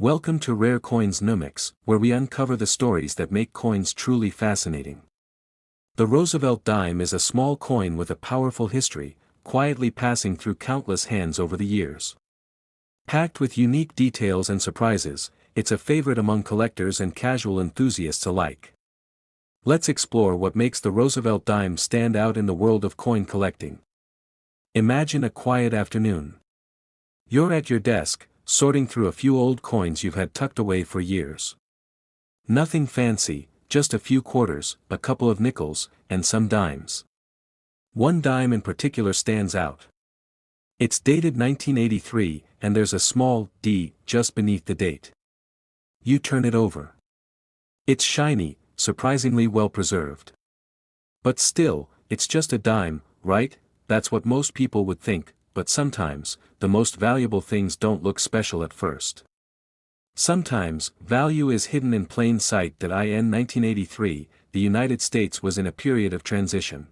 Welcome to Rare Coins Numics, where we uncover the stories that make coins truly fascinating. The Roosevelt dime is a small coin with a powerful history, quietly passing through countless hands over the years. Packed with unique details and surprises, it's a favorite among collectors and casual enthusiasts alike. Let's explore what makes the Roosevelt dime stand out in the world of coin collecting. Imagine a quiet afternoon. You're at your desk, sorting through a few old coins you've had tucked away for years. Nothing fancy, just a few quarters, a couple of nickels, and some dimes. One dime in particular stands out. It's dated 1983, and there's a small D just beneath the date. You turn it over. It's shiny, surprisingly well preserved. But still, it's just a dime, right? That's what most people would think. But sometimes, the most valuable things don't look special at first. Sometimes, value is hidden in plain sight. In 1983, the United States was in a period of transition.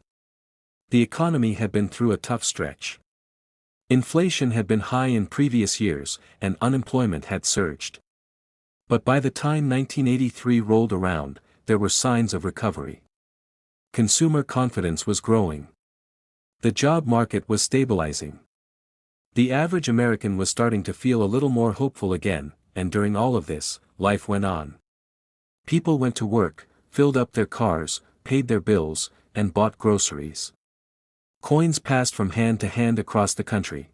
The economy had been through a tough stretch. Inflation had been high in previous years, and unemployment had surged. But by the time 1983 rolled around, there were signs of recovery. Consumer confidence was growing. The job market was stabilizing. The average American was starting to feel a little more hopeful again, and during all of this, life went on. People went to work, filled up their cars, paid their bills, and bought groceries. Coins passed from hand to hand across the country.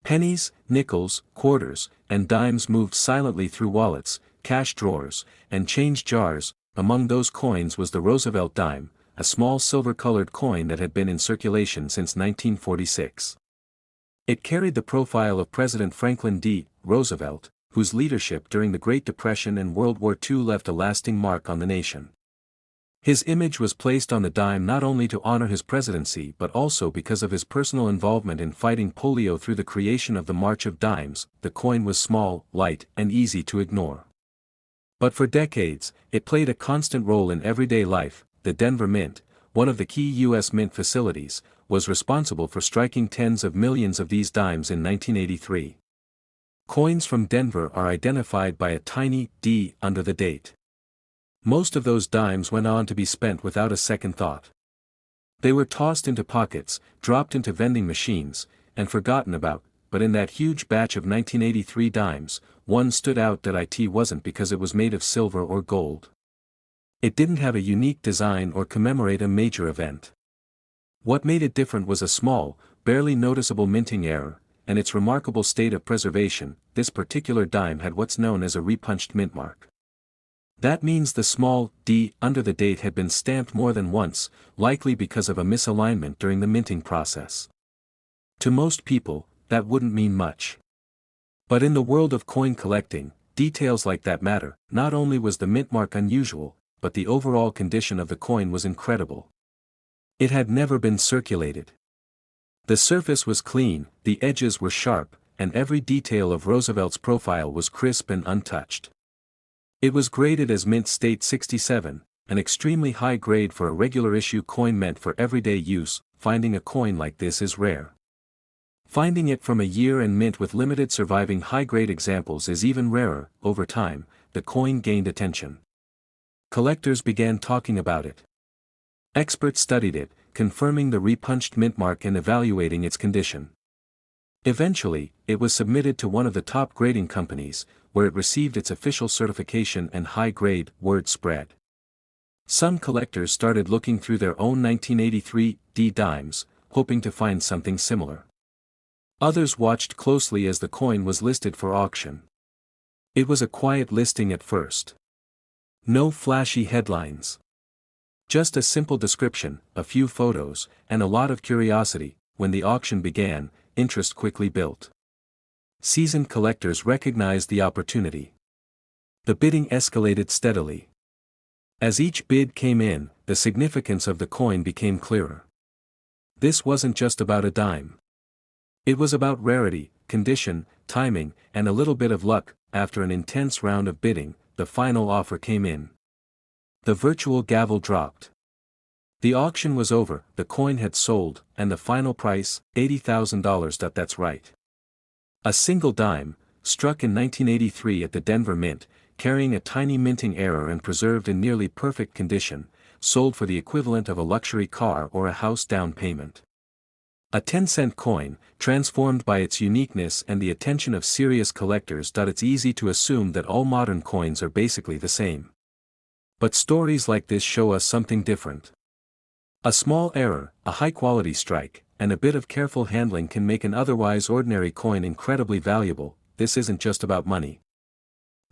Pennies, nickels, quarters, and dimes moved silently through wallets, cash drawers, and change jars. Among those coins was the Roosevelt dime, a small silver-colored coin that had been in circulation since 1946. It carried the profile of President Franklin D. Roosevelt, whose leadership during the Great Depression and World War II left a lasting mark on the nation. His image was placed on the dime not only to honor his presidency but also because of his personal involvement in fighting polio. Through the creation of the March of Dimes, the coin was small, light, and easy to ignore. But for decades, it played a constant role in everyday life. The Denver Mint, one of the key U.S. mint facilities, was responsible for striking tens of millions of these dimes in 1983. Coins from Denver are identified by a tiny D under the date. Most of those dimes went on to be spent without a second thought. They were tossed into pockets, dropped into vending machines, and forgotten about, but in that huge batch of 1983 dimes, one stood out. It wasn't because it was made of silver or gold. It didn't have a unique design or commemorate a major event. What made it different was a small, barely noticeable minting error, and its remarkable state of preservation. This particular dime had what's known as a repunched mint mark. That means the small D under the date had been stamped more than once, likely because of a misalignment during the minting process. To most people, that wouldn't mean much. But in the world of coin collecting, details like that matter. Not only was the mint mark unusual, but the overall condition of the coin was incredible. It had never been circulated. The surface was clean, the edges were sharp, and every detail of Roosevelt's profile was crisp and untouched. It was graded as Mint State 67, an extremely high grade for a regular issue coin meant for everyday use. Finding a coin like this is rare. Finding it from a year and mint with limited surviving high-grade examples is even rarer. Over time, the coin gained attention. Collectors began talking about it. Experts studied it, confirming the repunched mint mark and evaluating its condition. Eventually, it was submitted to one of the top grading companies, where it received its official certification and high-grade. Word spread. Some collectors started looking through their own 1983 D dimes, hoping to find something similar. Others watched closely as the coin was listed for auction. It was a quiet listing at first. No flashy headlines. Just a simple description, a few photos, and a lot of curiosity. When the auction began, interest quickly built. Seasoned collectors recognized the opportunity. The bidding escalated steadily. As each bid came in, the significance of the coin became clearer. This wasn't just about a dime. It was about rarity, condition, timing, and a little bit of luck. After an intense round of bidding, the final offer came in. The virtual gavel dropped. The auction was over, the coin had sold, and the final price, $80,000. That's right. A single dime, struck in 1983 at the Denver Mint, carrying a tiny minting error and preserved in nearly perfect condition, sold for the equivalent of a luxury car or a house down payment. A 10-cent coin, transformed by its uniqueness and the attention of serious collectors. It's easy to assume that all modern coins are basically the same. But stories like this show us something different. A small error, a high-quality strike, and a bit of careful handling can make an otherwise ordinary coin incredibly valuable. This isn't just about money.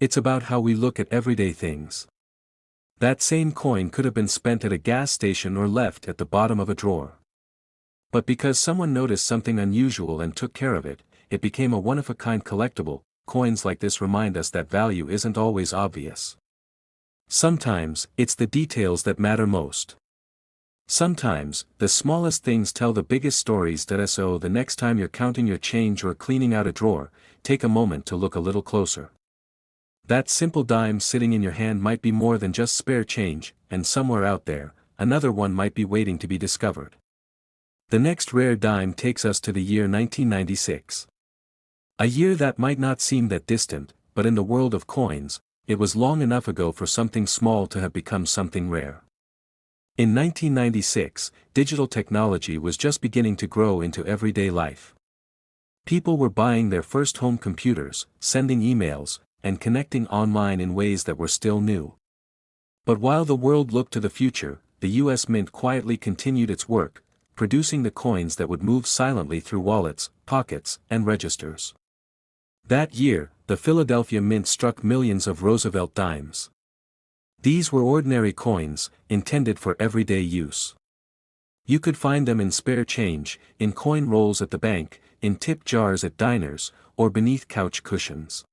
It's about how we look at everyday things. That same coin could have been spent at a gas station or left at the bottom of a drawer. But because someone noticed something unusual and took care of it, it became a one-of-a-kind collectible. Coins like this remind us that value isn't always obvious. Sometimes, it's the details that matter most. Sometimes, the smallest things tell the biggest stories. So the next time you're counting your change or cleaning out a drawer, take a moment to look a little closer. That simple dime sitting in your hand might be more than just spare change, and somewhere out there, another one might be waiting to be discovered. The next rare dime takes us to the year 1996. A year that might not seem that distant, but in the world of coins, it was long enough ago for something small to have become something rare. In 1996, digital technology was just beginning to grow into everyday life. People were buying their first home computers, sending emails, and connecting online in ways that were still new. But while the world looked to the future, the US Mint quietly continued its work, producing the coins that would move silently through wallets, pockets, and registers. That year, the Philadelphia Mint struck millions of Roosevelt dimes. These were ordinary coins, intended for everyday use. You could find them in spare change, in coin rolls at the bank, in tip jars at diners, or beneath couch cushions.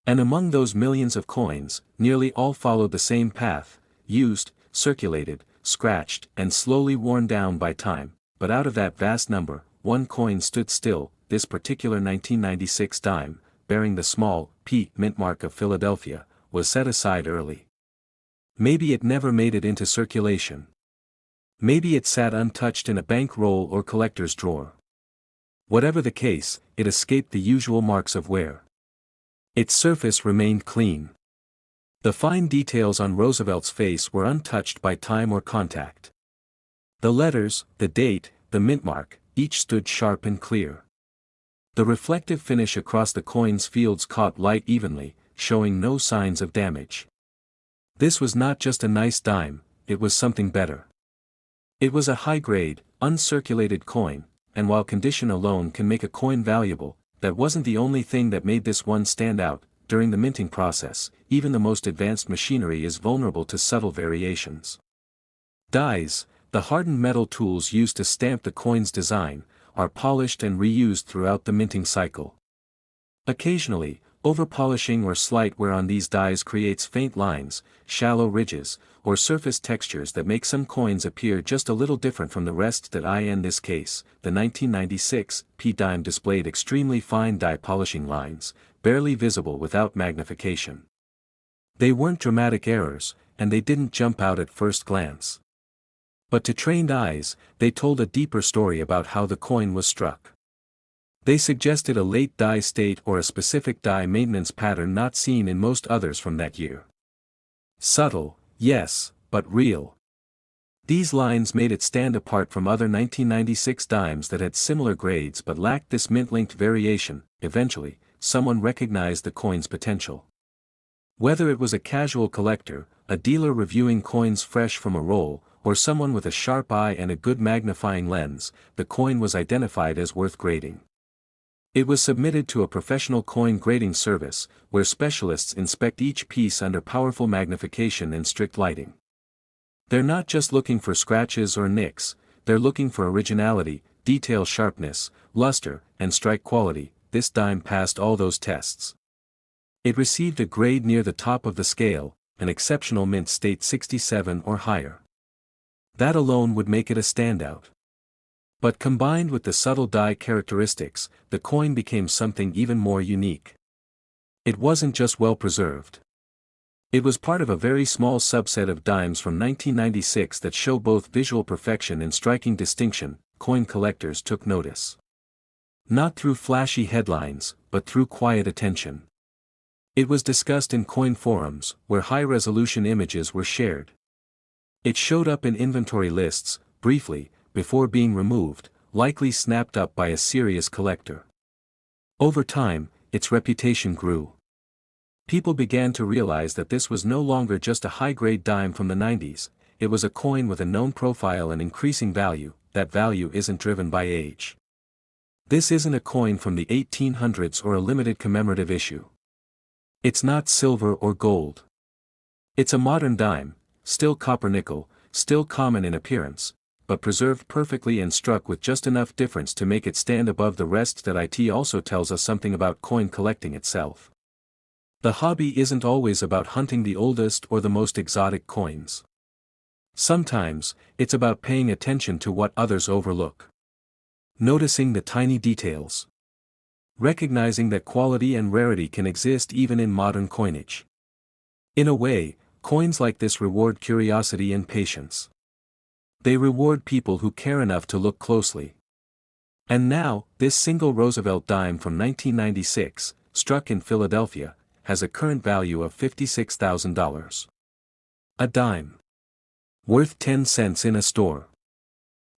And among those millions of coins, nearly all followed the same path: used, circulated, scratched, and slowly worn down by time. But out of that vast number, one coin stood still. This particular 1996 dime, bearing the small P mint mark of Philadelphia, was set aside early. Maybe it never made it into circulation. Maybe it sat untouched in a bank roll or collector's drawer. Whatever the case, it escaped the usual marks of wear. Its surface remained clean. The fine details on Roosevelt's face were untouched by time or contact. The letters, the date, the mint mark, each stood sharp and clear. The reflective finish across the coin's fields caught light evenly, showing no signs of damage. This was not just a nice dime, it was something better. It was a high-grade, uncirculated coin, and while condition alone can make a coin valuable, that wasn't the only thing that made this one stand out. During the minting process, even the most advanced machinery is vulnerable to subtle variations. Dies, the hardened metal tools used to stamp the coin's design, are polished and reused throughout the minting cycle. Occasionally, overpolishing or slight wear on these dies creates faint lines, shallow ridges, or surface textures that make some coins appear just a little different from the rest. In this case, the 1996 P dime displayed extremely fine die polishing lines, barely visible without magnification. They weren't dramatic errors, and they didn't jump out at first glance. But to trained eyes, they told a deeper story about how the coin was struck. They suggested a late die state or a specific die maintenance pattern not seen in most others from that year. Subtle, yes, but real. These lines made it stand apart from other 1996 dimes that had similar grades but lacked this mint-linked variation. Eventually, someone recognized the coin's potential. Whether it was a casual collector, a dealer reviewing coins fresh from a roll, or someone with a sharp eye and a good magnifying lens, the coin was identified as worth grading. It was submitted to a professional coin grading service, where specialists inspect each piece under powerful magnification and strict lighting. They're not just looking for scratches or nicks, they're looking for originality, detail sharpness, luster, and strike quality. This dime passed all those tests. It received a grade near the top of the scale, an exceptional mint state 67 or higher. That alone would make it a standout. But combined with the subtle die characteristics, the coin became something even more unique. It wasn't just well preserved. It was part of a very small subset of dimes from 1996 that show both visual perfection and striking distinction. Coin collectors took notice. Not through flashy headlines, but through quiet attention. It was discussed in coin forums, where high-resolution images were shared. It showed up in inventory lists, briefly, before being removed, likely snapped up by a serious collector. Over time, its reputation grew. People began to realize that this was no longer just a high-grade dime from the 90s, it was a coin with a known profile and increasing value. That value isn't driven by age. This isn't a coin from the 1800s or a limited commemorative issue. It's not silver or gold. It's a modern dime, still copper-nickel, still common in appearance, but preserved perfectly and struck with just enough difference to make it stand above the rest. That it also tells us something about coin collecting itself. The hobby isn't always about hunting the oldest or the most exotic coins. Sometimes, it's about paying attention to what others overlook. Noticing the tiny details. Recognizing that quality and rarity can exist even in modern coinage. In a way, coins like this reward curiosity and patience. They reward people who care enough to look closely. And now, this single Roosevelt dime from 1996, struck in Philadelphia, has a current value of $56,000. A dime. Worth 10 cents in a store.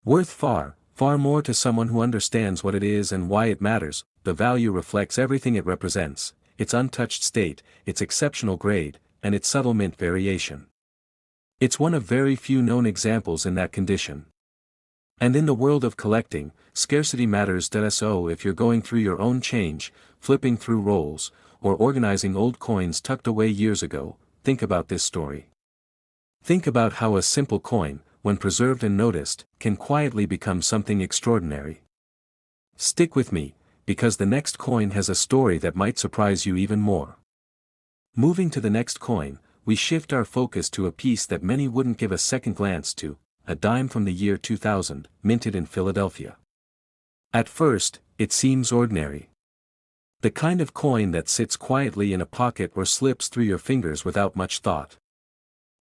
Worth far, far more to someone who understands what it is and why it matters. The value reflects everything it represents, its untouched state, its exceptional grade, and its subtle mint variation. It's one of very few known examples in that condition. And in the world of collecting, scarcity matters. So if you're going through your own change, flipping through rolls, or organizing old coins tucked away years ago, think about this story. Think about how a simple coin, when preserved and noticed, can quietly become something extraordinary. Stick with me, because the next coin has a story that might surprise you even more. Moving to the next coin, we shift our focus to a piece that many wouldn't give a second glance to, a dime from the year 2000, minted in Philadelphia. At first, it seems ordinary. The kind of coin that sits quietly in a pocket or slips through your fingers without much thought.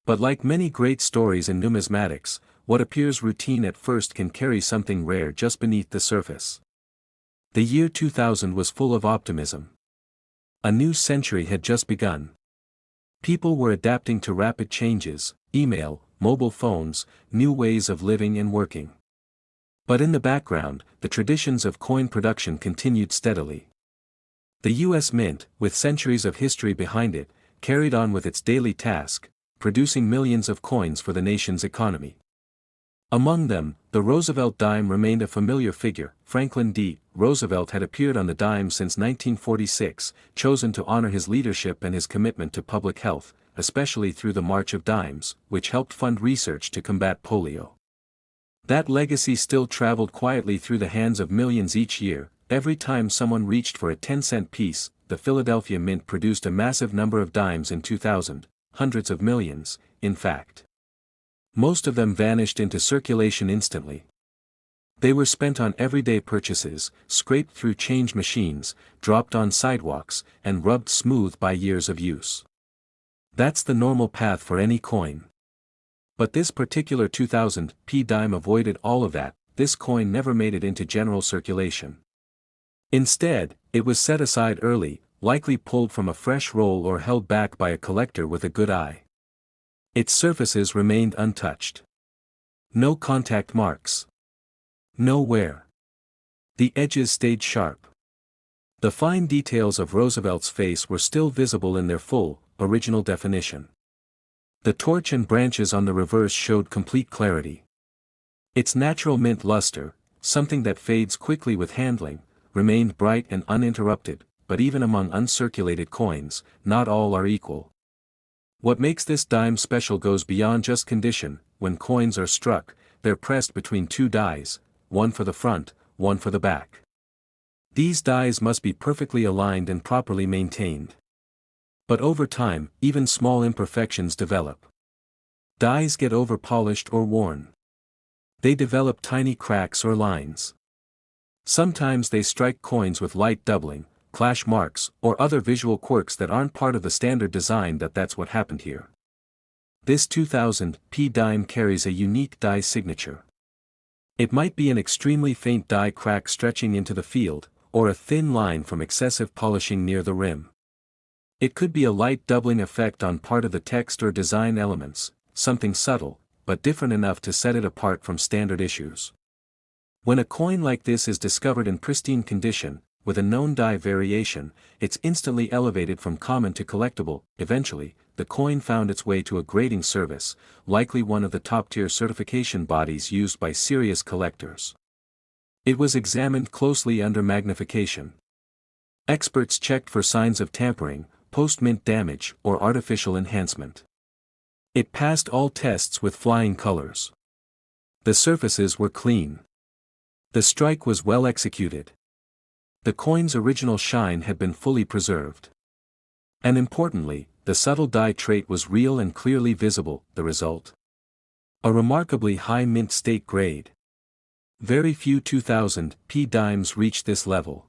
But like many great stories in numismatics, what appears routine at first can carry something rare just beneath the surface. The year 2000 was full of optimism. A new century had just begun. People were adapting to rapid changes, email, mobile phones, new ways of living and working. But in the background, the traditions of coin production continued steadily. The U.S. Mint, with centuries of history behind it, carried on with its daily task, producing millions of coins for the nation's economy. Among them, the Roosevelt dime remained a familiar figure. Franklin D. Roosevelt had appeared on the dime since 1946, chosen to honor his leadership and his commitment to public health, especially through the March of Dimes, which helped fund research to combat polio. That legacy still traveled quietly through the hands of millions each year. Every time someone reached for a 10-cent piece, the Philadelphia Mint produced a massive number of dimes in 2000, hundreds of millions, in fact. Most of them vanished into circulation instantly. They were spent on everyday purchases, scraped through change machines, dropped on sidewalks, and rubbed smooth by years of use. That's the normal path for any coin. But this particular 2000 P dime avoided all of that. This coin never made it into general circulation. Instead, it was set aside early, likely pulled from a fresh roll or held back by a collector with a good eye. Its surfaces remained untouched. No contact marks. No wear. The edges stayed sharp. The fine details of Roosevelt's face were still visible in their full, original definition. The torch and branches on the reverse showed complete clarity. Its natural mint luster, something that fades quickly with handling, remained bright and uninterrupted. But even among uncirculated coins, not all are equal. What makes this dime special goes beyond just condition. When coins are struck, they're pressed between two dies, one for the front, one for the back. These dies must be perfectly aligned and properly maintained. But over time, even small imperfections develop. Dies get over-polished or worn. They develop tiny cracks or lines. Sometimes they strike coins with light doubling, clash marks, or other visual quirks that aren't part of the standard design. That's what happened here. This 2000 P dime carries a unique die signature. It might be an extremely faint die crack stretching into the field, or a thin line from excessive polishing near the rim. It could be a light doubling effect on part of the text or design elements, something subtle, but different enough to set it apart from standard issues. When a coin like this is discovered in pristine condition, with a known die variation, it's instantly elevated from common to collectible. Eventually, the coin found its way to a grading service, likely one of the top-tier certification bodies used by serious collectors. It was examined closely under magnification. Experts checked for signs of tampering, post-mint damage, or artificial enhancement. It passed all tests with flying colors. The surfaces were clean. The strike was well executed. The coin's original shine had been fully preserved. And importantly, the subtle die trait was real and clearly visible. The result? A remarkably high mint state grade. Very few 2000 p dimes reach this level.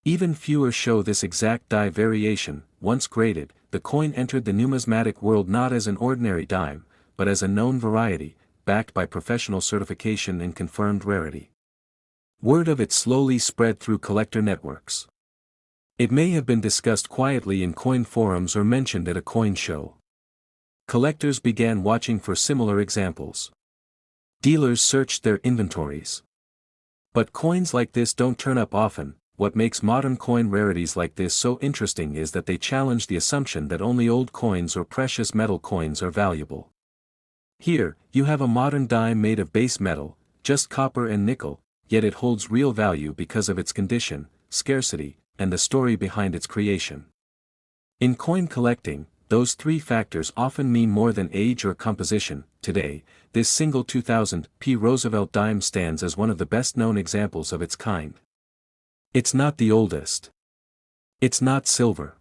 Even fewer show this exact die variation. Once graded, the coin entered the numismatic world not as an ordinary dime, but as a known variety, backed by professional certification and confirmed rarity. Word of it slowly spread through collector networks. It may have been discussed quietly in coin forums or mentioned at a coin show. Collectors began watching for similar examples. Dealers searched their inventories. But coins like this don't turn up often. What makes modern coin rarities like this so interesting is that they challenge the assumption that only old coins or precious metal coins are valuable. Here, you have a modern dime made of base metal, just copper and nickel, yet it holds real value because of its condition, scarcity, and the story behind its creation. In coin collecting, those three factors often mean more than age or composition. Today, this single 2000 p Roosevelt dime stands as one of the best-known examples of its kind. It's not the oldest. It's not silver.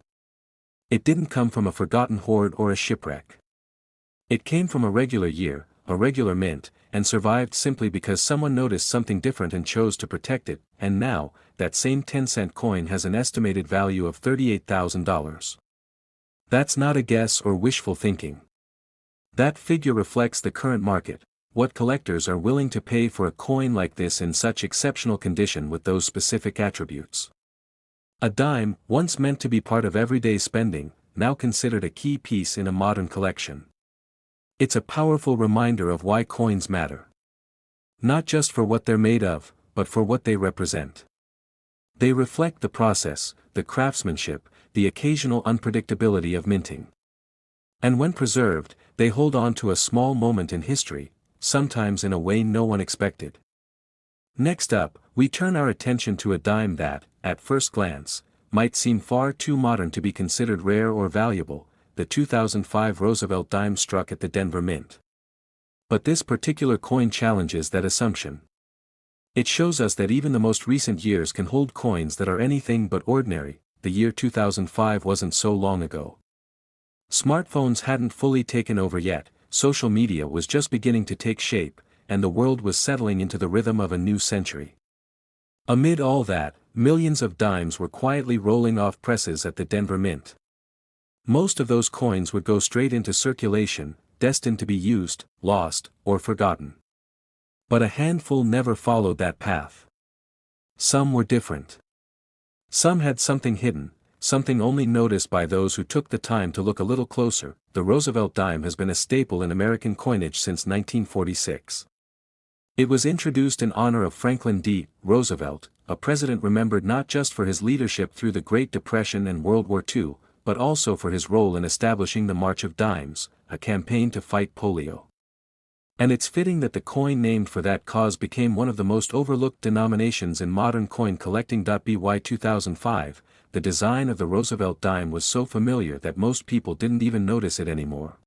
It didn't come from a forgotten hoard or a shipwreck. It came from a regular year, a regular mint, and survived simply because someone noticed something different and chose to protect it, and now, that same 10-cent coin has an estimated value of $38,000. That's not a guess or wishful thinking. That figure reflects the current market, what collectors are willing to pay for a coin like this in such exceptional condition with those specific attributes. A dime, once meant to be part of everyday spending, now considered a key piece in a modern collection. It's a powerful reminder of why coins matter. Not just for what they're made of, but for what they represent. They reflect the process, the craftsmanship, the occasional unpredictability of minting. And when preserved, they hold on to a small moment in history, sometimes in a way no one expected. Next up, we turn our attention to a dime that, at first glance, might seem far too modern to be considered rare or valuable, the 2005 Roosevelt dime struck at the Denver Mint. But this particular coin challenges that assumption. It shows us that even the most recent years can hold coins that are anything but ordinary. The year 2005 wasn't so long ago. Smartphones hadn't fully taken over yet, social media was just beginning to take shape, and the world was settling into the rhythm of a new century. Amid all that, millions of dimes were quietly rolling off presses at the Denver Mint. Most of those coins would go straight into circulation, destined to be used, lost, or forgotten. But a handful never followed that path. Some were different. Some had something hidden, something only noticed by those who took the time to look a little closer. The Roosevelt dime has been a staple in American coinage since 1946. It was introduced in honor of Franklin D. Roosevelt, a president remembered not just for his leadership through the Great Depression and World War II, but also for his role in establishing the March of Dimes, a campaign to fight polio. And it's fitting that the coin named for that cause became one of the most overlooked denominations in modern coin collecting. By 2005, the design of the Roosevelt dime was so familiar that most people didn't even notice it anymore.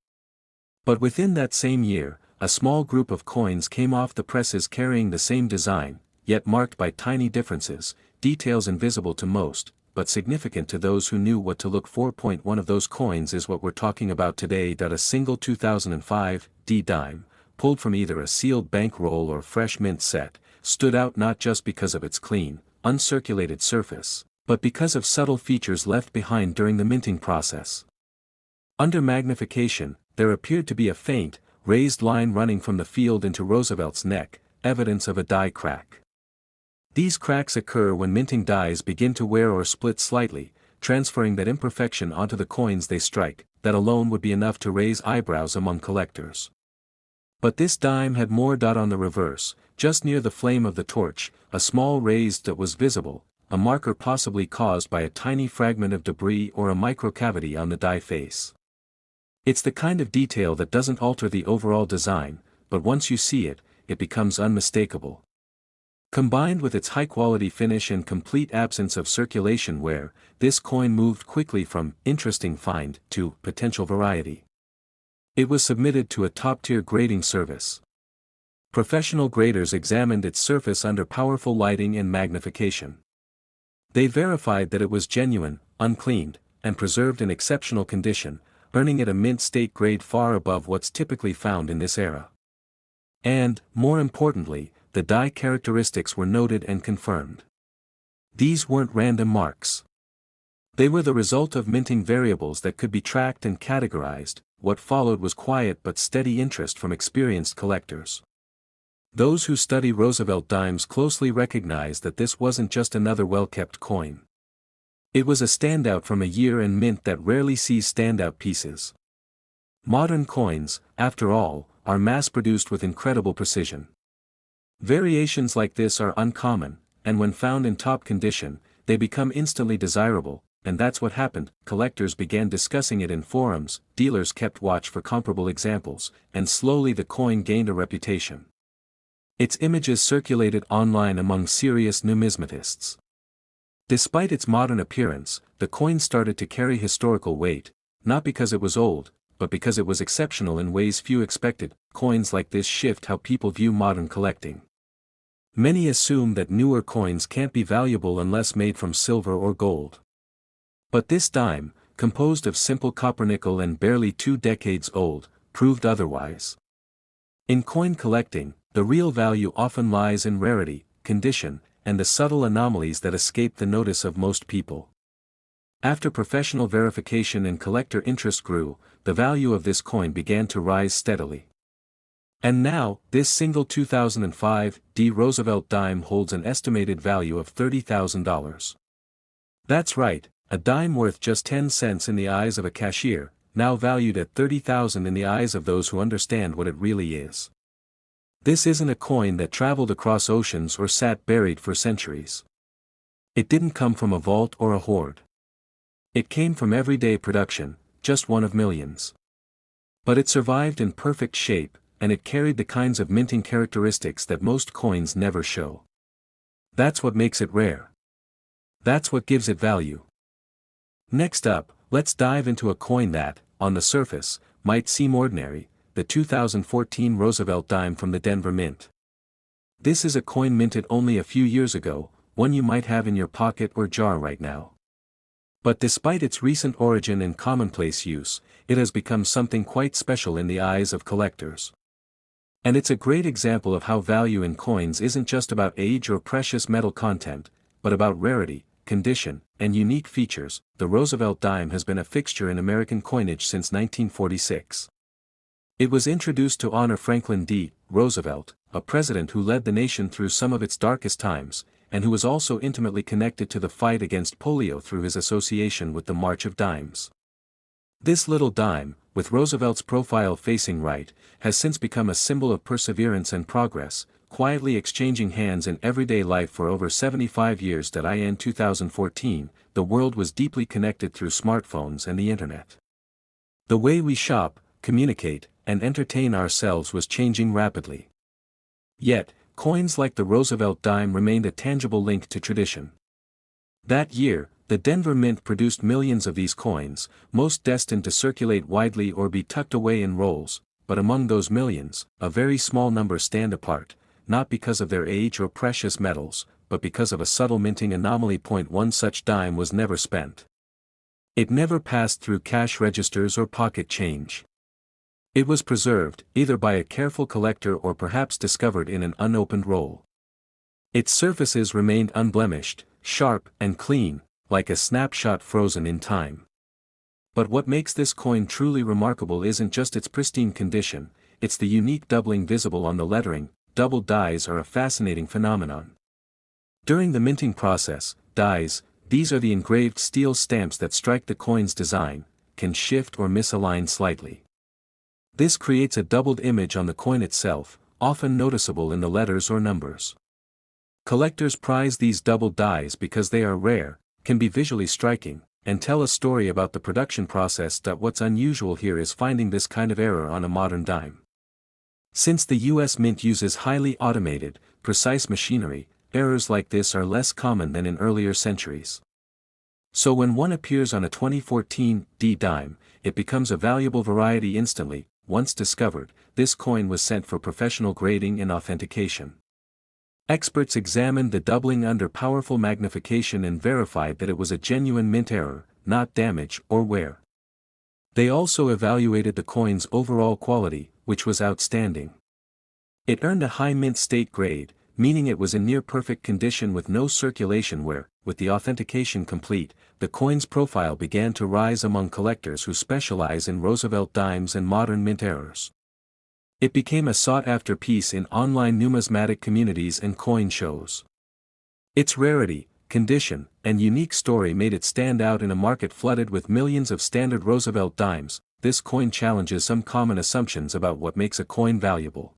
But within that same year, a small group of coins came off the presses carrying the same design, yet marked by tiny differences, details invisible to most, but significant to those who knew what to look for. One of those coins is what we're talking about today. A single 2005 D dime, pulled from either a sealed bankroll or fresh mint set, stood out not just because of its clean, uncirculated surface, but because of subtle features left behind during the minting process. Under magnification, there appeared to be a faint, raised line running from the field into Roosevelt's neck, evidence of a die crack. These cracks occur when minting dies begin to wear or split slightly, transferring that imperfection onto the coins they strike. That alone would be enough to raise eyebrows among collectors. But this dime had more. On the reverse, just near the flame of the torch, a small raise that was visible, a marker possibly caused by a tiny fragment of debris or a microcavity on the die face. It's the kind of detail that doesn't alter the overall design, but once you see it, it becomes unmistakable. Combined with its high-quality finish and complete absence of circulation wear, this coin moved quickly from interesting find to potential variety. It was submitted to a top-tier grading service. Professional graders examined its surface under powerful lighting and magnification. They verified that it was genuine, uncleaned, and preserved in exceptional condition, earning it a mint state grade far above what's typically found in this era. And, more importantly, the die characteristics were noted and confirmed. These weren't random marks. They were the result of minting variables that could be tracked and categorized. What followed was quiet but steady interest from experienced collectors. Those who study Roosevelt dimes closely recognize that this wasn't just another well-kept coin. It was a standout from a year and mint that rarely sees standout pieces. Modern coins, after all, are mass-produced with incredible precision. Variations like this are uncommon, and when found in top condition, they become instantly desirable, and that's what happened. Collectors began discussing it in forums, dealers kept watch for comparable examples, and slowly the coin gained a reputation. Its images circulated online among serious numismatists. Despite its modern appearance, the coin started to carry historical weight, not because it was old, but because it was exceptional in ways few expected. Coins like this shift how people view modern collecting. Many assume that newer coins can't be valuable unless made from silver or gold. But this dime, composed of simple copper-nickel and barely 2 decades old, proved otherwise. In coin collecting, the real value often lies in rarity, condition, and the subtle anomalies that escape the notice of most people. After professional verification and collector interest grew, the value of this coin began to rise steadily. And now, this single 2005 Roosevelt dime holds an estimated value of $30,000. That's right, a dime worth just 10 cents in the eyes of a cashier, now valued at $30,000 in the eyes of those who understand what it really is. This isn't a coin that traveled across oceans or sat buried for centuries. It didn't come from a vault or a hoard. It came from everyday production, just one of millions. But it survived in perfect shape, and it carried the kinds of minting characteristics that most coins never show. That's what makes it rare. That's what gives it value. Next up, let's dive into a coin that, on the surface, might seem ordinary, the 2014 Roosevelt dime from the Denver Mint. This is a coin minted only a few years ago, one you might have in your pocket or jar right now. But despite its recent origin and commonplace use, it has become something quite special in the eyes of collectors. And it's a great example of how value in coins isn't just about age or precious metal content, but about rarity, condition, and unique features. The Roosevelt dime has been a fixture in American coinage since 1946. It was introduced to honor Franklin D. Roosevelt, a president who led the nation through some of its darkest times, and who was also intimately connected to the fight against polio through his association with the March of Dimes. This little dime, with Roosevelt's profile facing right, has since become a symbol of perseverance and progress, quietly exchanging hands in everyday life for over 75 years. In 2014, the world was deeply connected through smartphones and the internet. The way we shop, communicate, and entertain ourselves was changing rapidly. Yet, coins like the Roosevelt dime remained a tangible link to tradition. That year, the Denver Mint produced millions of these coins, most destined to circulate widely or be tucked away in rolls, but among those millions, a very small number stand apart, not because of their age or precious metals, but because of a subtle minting anomaly. One such dime was never spent. It never passed through cash registers or pocket change. It was preserved, either by a careful collector or perhaps discovered in an unopened roll. Its surfaces remained unblemished, sharp and clean, like a snapshot frozen in time. But what makes this coin truly remarkable isn't just its pristine condition, it's the unique doubling visible on the lettering. Double dies are a fascinating phenomenon. During the minting process, dies, these are the engraved steel stamps that strike the coin's design, can shift or misalign slightly. This creates a doubled image on the coin itself, often noticeable in the letters or numbers. Collectors prize these doubled dies because they are rare, can be visually striking, and tell a story about the production process. What's unusual here is finding this kind of error on a modern dime. Since the US Mint uses highly automated, precise machinery, errors like this are less common than in earlier centuries. So when one appears on a 2014 D dime, it becomes a valuable variety instantly. Once discovered, this coin was sent for professional grading and authentication. Experts examined the doubling under powerful magnification and verified that it was a genuine mint error, not damage or wear. They also evaluated the coin's overall quality, which was outstanding. It earned a high mint state grade, meaning it was in near-perfect condition with no circulation wear. With the authentication complete, the coin's profile began to rise among collectors who specialize in Roosevelt dimes and modern mint errors. It became a sought-after piece in online numismatic communities and coin shows. Its rarity, condition, and unique story made it stand out in a market flooded with millions of standard Roosevelt dimes. This coin challenges some common assumptions about what makes a coin valuable.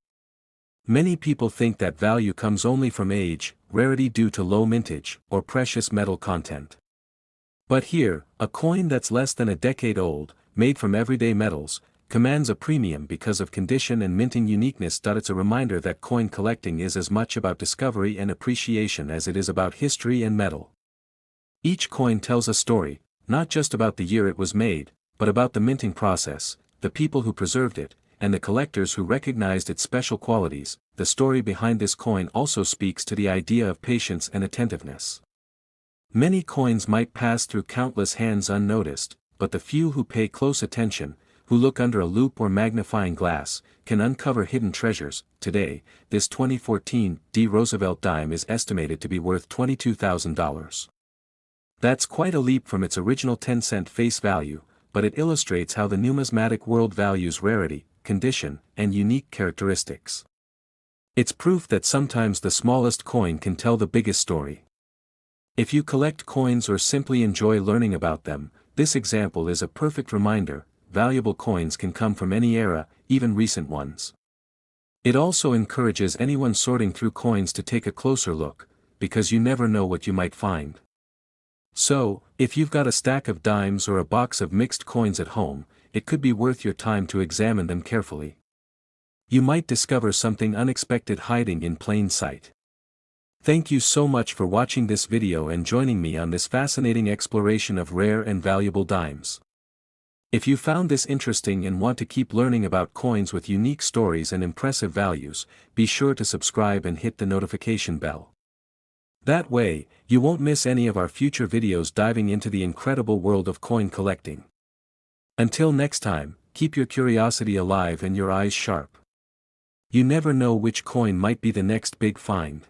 Many people think that value comes only from age, rarity due to low mintage, or precious metal content. But here, a coin that's less than a decade old, made from everyday metals, commands a premium because of condition and minting uniqueness. It's a reminder that coin collecting is as much about discovery and appreciation as it is about history and metal. Each coin tells a story, not just about the year it was made, but about the minting process, the people who preserved it, and the collectors who recognized its special qualities. The story behind this coin also speaks to the idea of patience and attentiveness. Many coins might pass through countless hands unnoticed, but the few who pay close attention, who look under a loupe or magnifying glass, can uncover hidden treasures. Today, this 2014 D Roosevelt dime is estimated to be worth $22,000. That's quite a leap from its original 10-cent face value, but it illustrates how the numismatic world values rarity, condition, and unique characteristics. It's proof that sometimes the smallest coin can tell the biggest story. If you collect coins or simply enjoy learning about them, this example is a perfect reminder. Valuable coins can come from any era, even recent ones. It also encourages anyone sorting through coins to take a closer look, because you never know what you might find. So, if you've got a stack of dimes or a box of mixed coins at home, it could be worth your time to examine them carefully. You might discover something unexpected hiding in plain sight. Thank you so much for watching this video and joining me on this fascinating exploration of rare and valuable dimes. If you found this interesting and want to keep learning about coins with unique stories and impressive values, be sure to subscribe and hit the notification bell. That way, you won't miss any of our future videos diving into the incredible world of coin collecting. Until next time, keep your curiosity alive and your eyes sharp. You never know which coin might be the next big find.